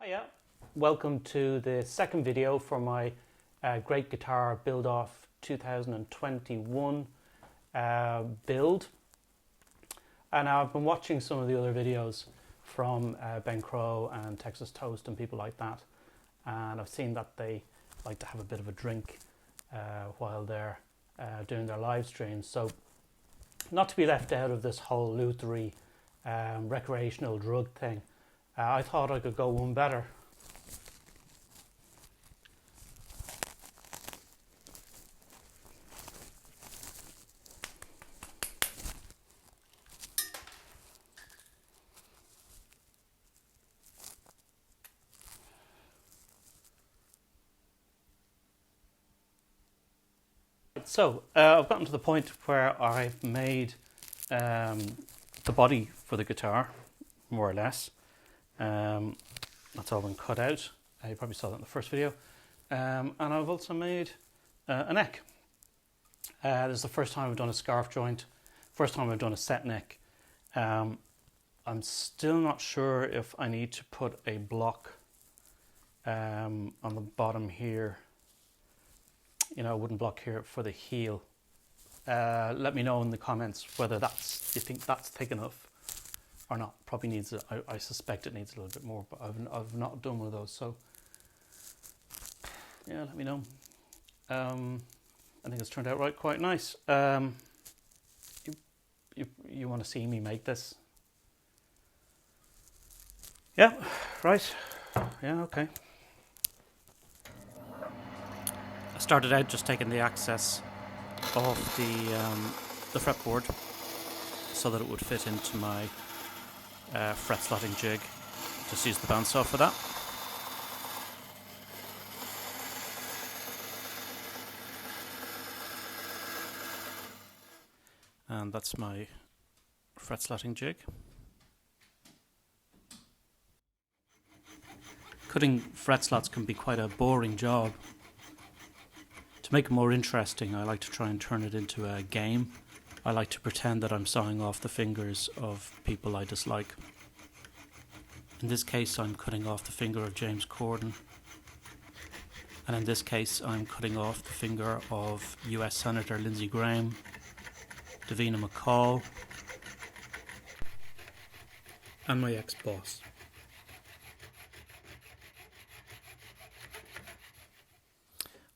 Hiya, welcome to the second video for my Great Guitar Build Off 2021 build. And I've been watching some of the other videos from Ben Crow and Texas Toast and people like that, and I've seen that they like to have a bit of a drink while they're doing their live streams. So not to be left out of this whole luthery recreational drug thing, I thought I could go one better. So I've gotten to the point where I've made the body for the guitar, more or less. That's all been cut out. You probably saw that in the first video. And I've also made a neck. This is the first time I've done a scarf joint, first time I've done a set neck. I'm still not sure if I need to put a block on the bottom here, you know, a wooden block here for the heel. Let me know in the comments whether you think that's thick enough or not. Probably needs I suspect it needs a little bit more, but I've not done one of those, so yeah, let me know. I think it's turned out quite nice. You want to see me make this? Yeah, right. Yeah, okay. I started out just taking the access off the fretboard so that it would fit into my fret slotting jig. Just use the bandsaw for that. And that's my fret slotting jig. Cutting fret slots can be quite a boring job. To make it more interesting, I like to try and turn it into a game. I like to pretend that I'm sawing off the fingers of people I dislike. In this case, I'm cutting off the finger of James Corden. And in this case, I'm cutting off the finger of US Senator Lindsey Graham, Davina McCall, and my ex-boss.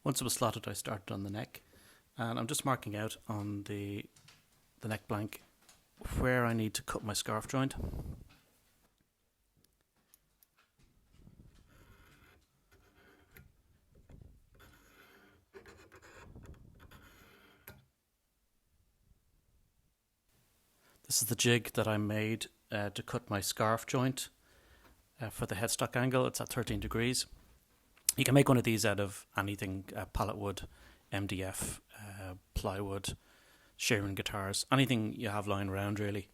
Once it was slotted, I started on the neck, and I'm just marking out on the neck blank where I need to cut my scarf joint. This is the jig that I made to cut my scarf joint for the headstock angle. It's at 13 degrees. You can make one of these out of anything, pallet wood, MDF, plywood, shearing guitars, anything you have lying around really.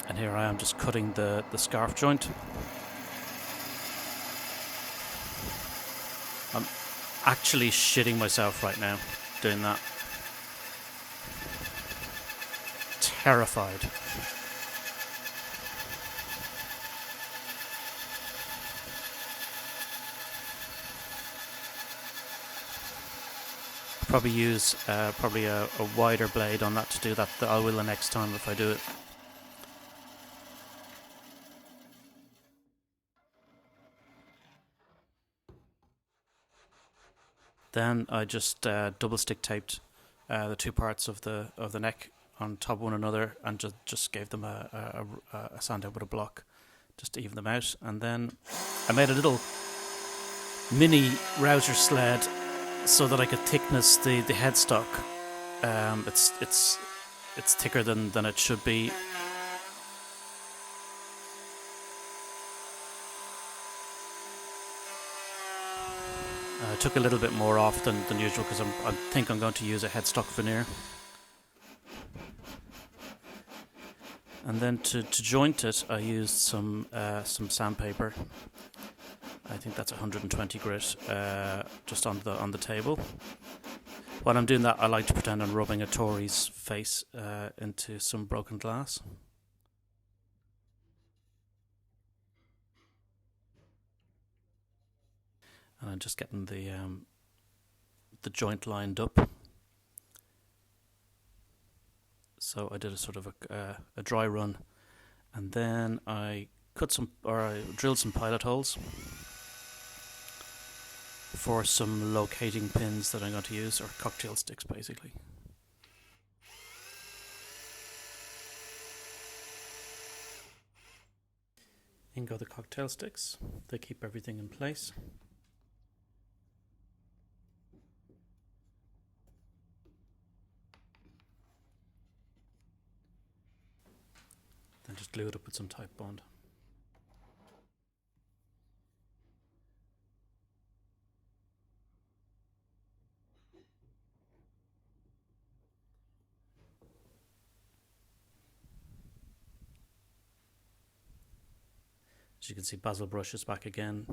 And here I am just cutting the scarf joint. I'm actually shitting myself right now doing that. Terrified. Probably use a wider blade on that to do that. I will the next time if I do it. Then I just double stick taped the two parts of the neck on top of one another, and just gave them a sand out with a block just to even them out. And then I made a little mini router sled so that I could thickness the headstock. It's thicker than it should be. I took a little bit more off than usual because I think I'm going to use a headstock veneer. And then to joint it, I used some sandpaper. I think that's 120 grit, just on the table. While I'm doing that, I like to pretend I'm rubbing a Tory's face into some broken glass. and I'm just getting the joint lined up. So I did a sort of a dry run, and then I drilled some pilot holes for some locating pins that I'm going to use, or cocktail sticks basically. In go the cocktail sticks, they keep everything in place. Then just glue it up with some type bond. As you can see, Basil brush is back again.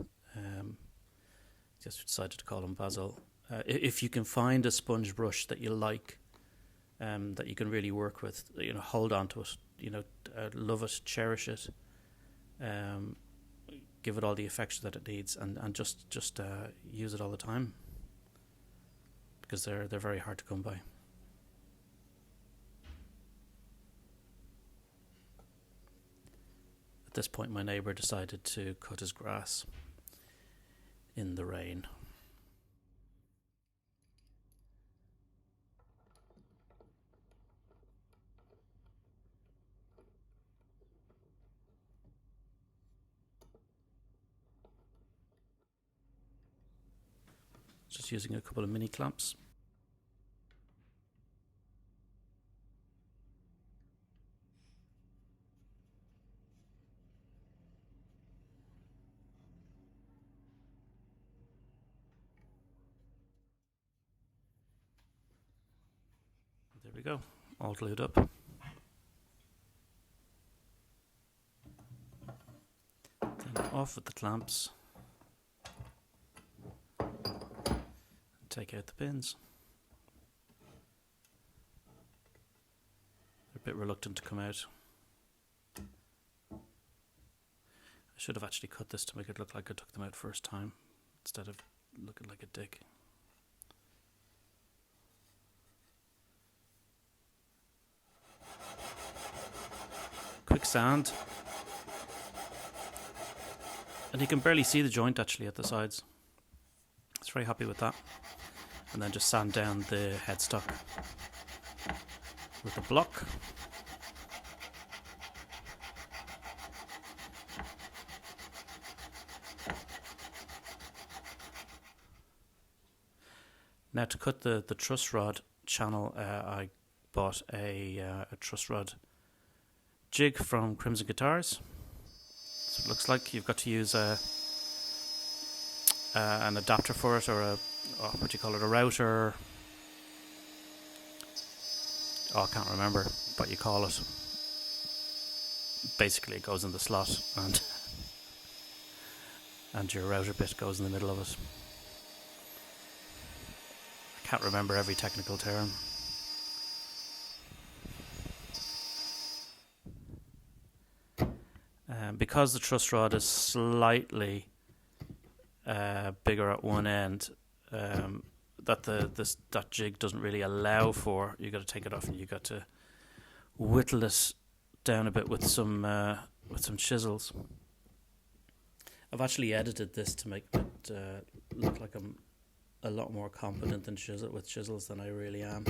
Just decided to call him Basil. If you can find a sponge brush that you like, that you can really work with, hold on to it, love it, cherish it, give it all the affection that it needs, and just use it all the time, because they're very hard to come by. At this point, my neighbour decided to cut his grass in the rain. Just using a couple of mini clamps. There we go, all glued up. Then off with the clamps. Take out the pins. They're a bit reluctant to come out. I should have actually cut this to make it look like I took them out first time, instead of looking like a dick. Quick sand. And you can barely see the joint actually at the sides. I was very happy with that. And then just sand down the headstock with a block. Now to cut the truss rod channel, I bought a truss rod jig from Crimson Guitars. So it looks like you've got to use an adapter for it, or a a router. I can't remember what you call it. Basically it goes in the slot, and your router bit goes in the middle of it. I can't remember every technical term. Because the truss rod is slightly bigger at one end, that that jig doesn't really allow for, you got to take it off and you got to whittle it down a bit with some chisels. I've actually edited this to make it look like I'm a lot more competent with chisels than I really am.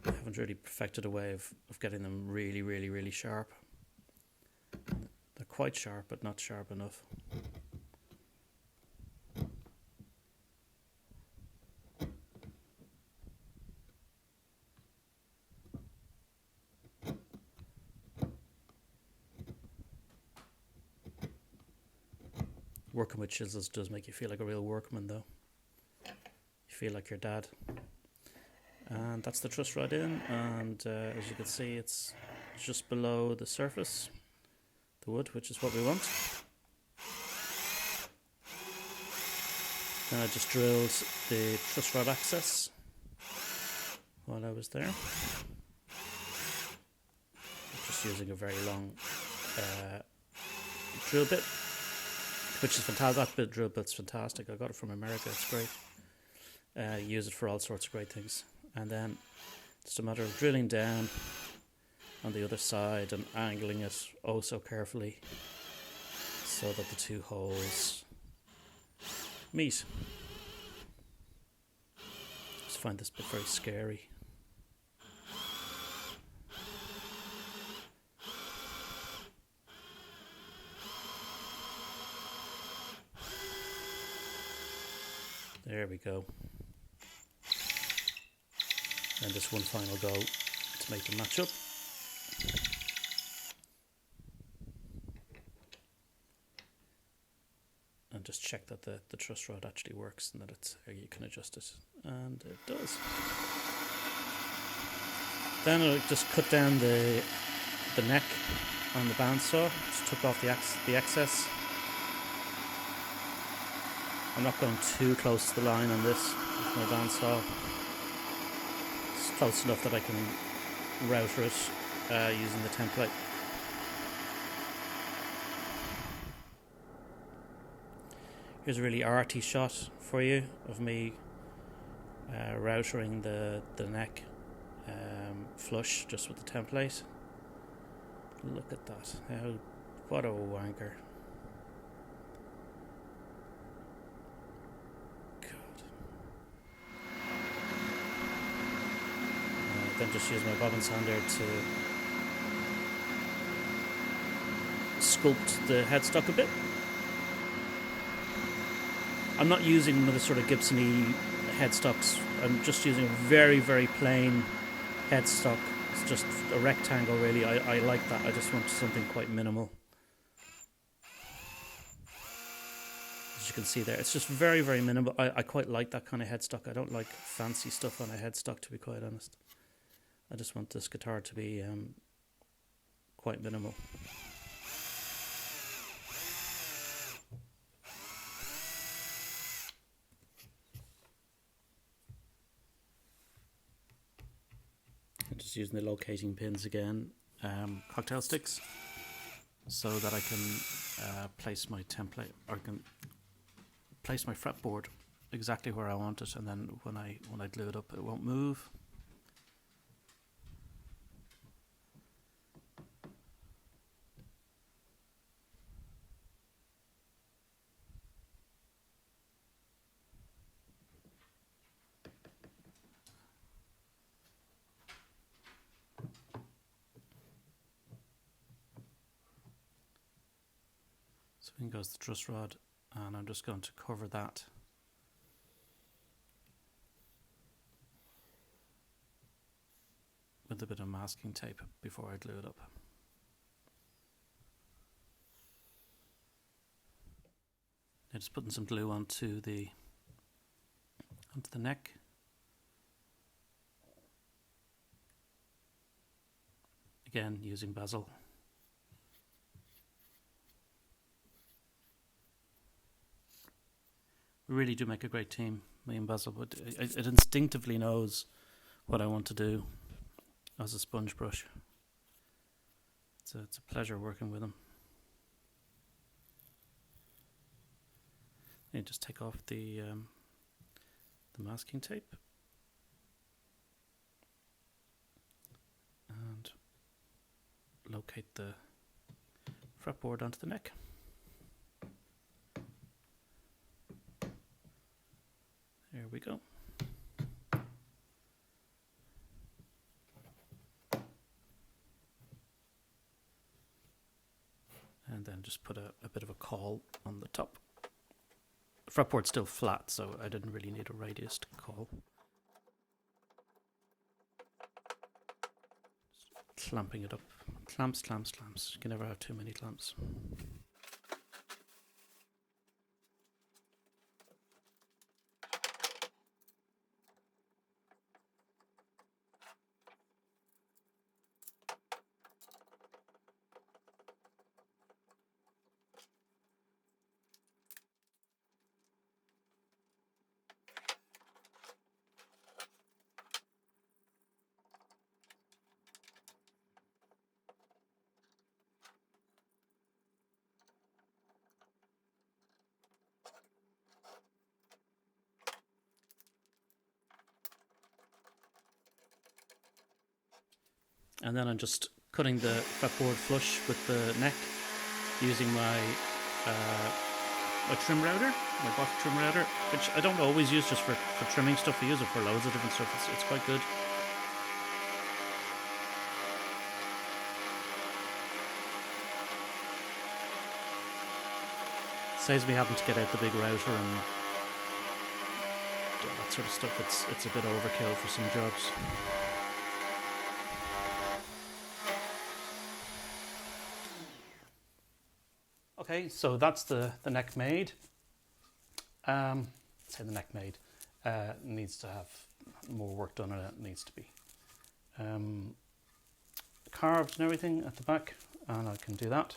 I haven't really perfected a way of getting them really, really, really sharp. They're quite sharp, but not sharp enough. Working with chisels does make you feel like a real workman, though. You feel like your dad. And that's the truss rod in, and as you can see, it's just below the surface, the wood, which is what we want. Then I just drilled the truss rod access while I was there. just using a very long drill bit, which is fantastic. That bit drill bit's fantastic. I got it from America. It's great. Use it for all sorts of great things. And then it's a matter of drilling down on the other side and angling it oh so carefully so that the two holes meet. I just find this bit very scary. There we go. And just one final go to make them match up. And just check that the truss rod actually works and that it's you can adjust it. And it does. Then I'll just cut down the neck on the bandsaw. Just took off the excess. I'm not going too close to the line on this with my bandsaw. It's close enough that I can router it using the template. Here's a really arty shot for you of me routering the neck flush just with the template. Look at that. What a wanker. Then just use my bobbin sander to sculpt the headstock a bit. I'm not using one of the sort of Gibson-y headstocks. I'm just using a very, very plain headstock. It's just a rectangle, really. I like that. I just want something quite minimal. As you can see there, it's just very, very minimal. I quite like that kind of headstock. I don't like fancy stuff on a headstock, to be quite honest. I just want this guitar to be quite minimal. I'm just using the locating pins again, cocktail sticks, so that I can place my template, or can place my fretboard exactly where I want it, and then when I glue it up, it won't move. So in goes the truss rod, and I'm just going to cover that with a bit of masking tape before I glue it up. Now just putting some glue onto the neck. Again, using basil. We really do make a great team, me and Basil, but it instinctively knows what I want to do as a sponge brush. It's a pleasure working with him. You just take off the masking tape and locate the fretboard onto the neck. There we go. And then just put a bit of a caul on the top. The fretboard's still flat, so I didn't really need a radius to caul. Just clamping it up. Clamps, clamps, clamps. You can never have too many clamps. and then I'm just cutting the fretboard flush with the neck using my trim router, my Bosch trim router, which I don't always use just for trimming stuff. I use it for loads of different stuff. It's quite good. Saves me having to get out the big router and do that sort of stuff. It's a bit overkill for some jobs. Okay, so that's the neck made. Say the neck made. It needs to have more work done on it. It needs to be carved and everything at the back, and I can do that.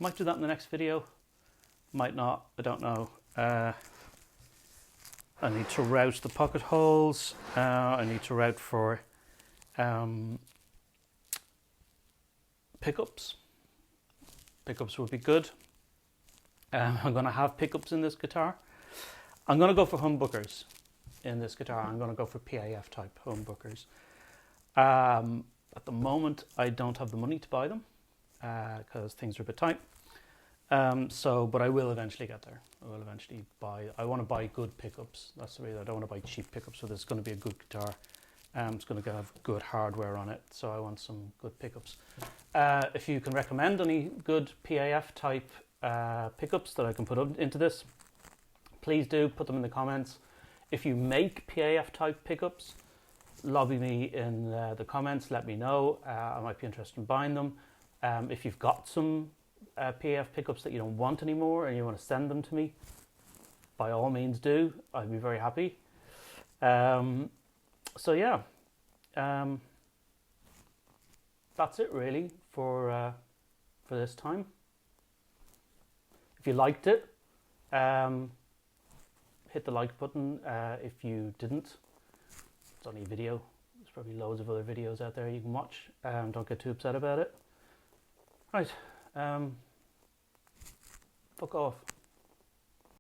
Might do that in the next video. Might not, I don't know. I need to route the pocket holes. I need to route for pickups. Pickups would be good. I'm going to have pickups in this guitar. I'm going to go for humbuckers in this guitar. I'm going to go for PAF type humbuckers. At the moment, I don't have the money to buy them because things are a bit tight. But I will eventually get there. I will eventually buy. I want to buy good pickups. That's the reason. I don't want to buy cheap pickups. So there's going to be a good guitar. It's going to have good hardware on it. So I want some good pickups. If you can recommend any good PAF type pickups that I can put up into this, please do put them in the comments. If you make PAF type pickups, lobby me in the comments. Let me know. I might be interested in buying them. If you've got some PAF pickups that you don't want anymore and you want to send them to me, by all means do. I'd be very happy. So yeah, that's it really for this time. If you liked it, hit the like button. If you didn't, it's only a video. There's probably loads of other videos out there you can watch. Don't get too upset about it. Right. Fuck off.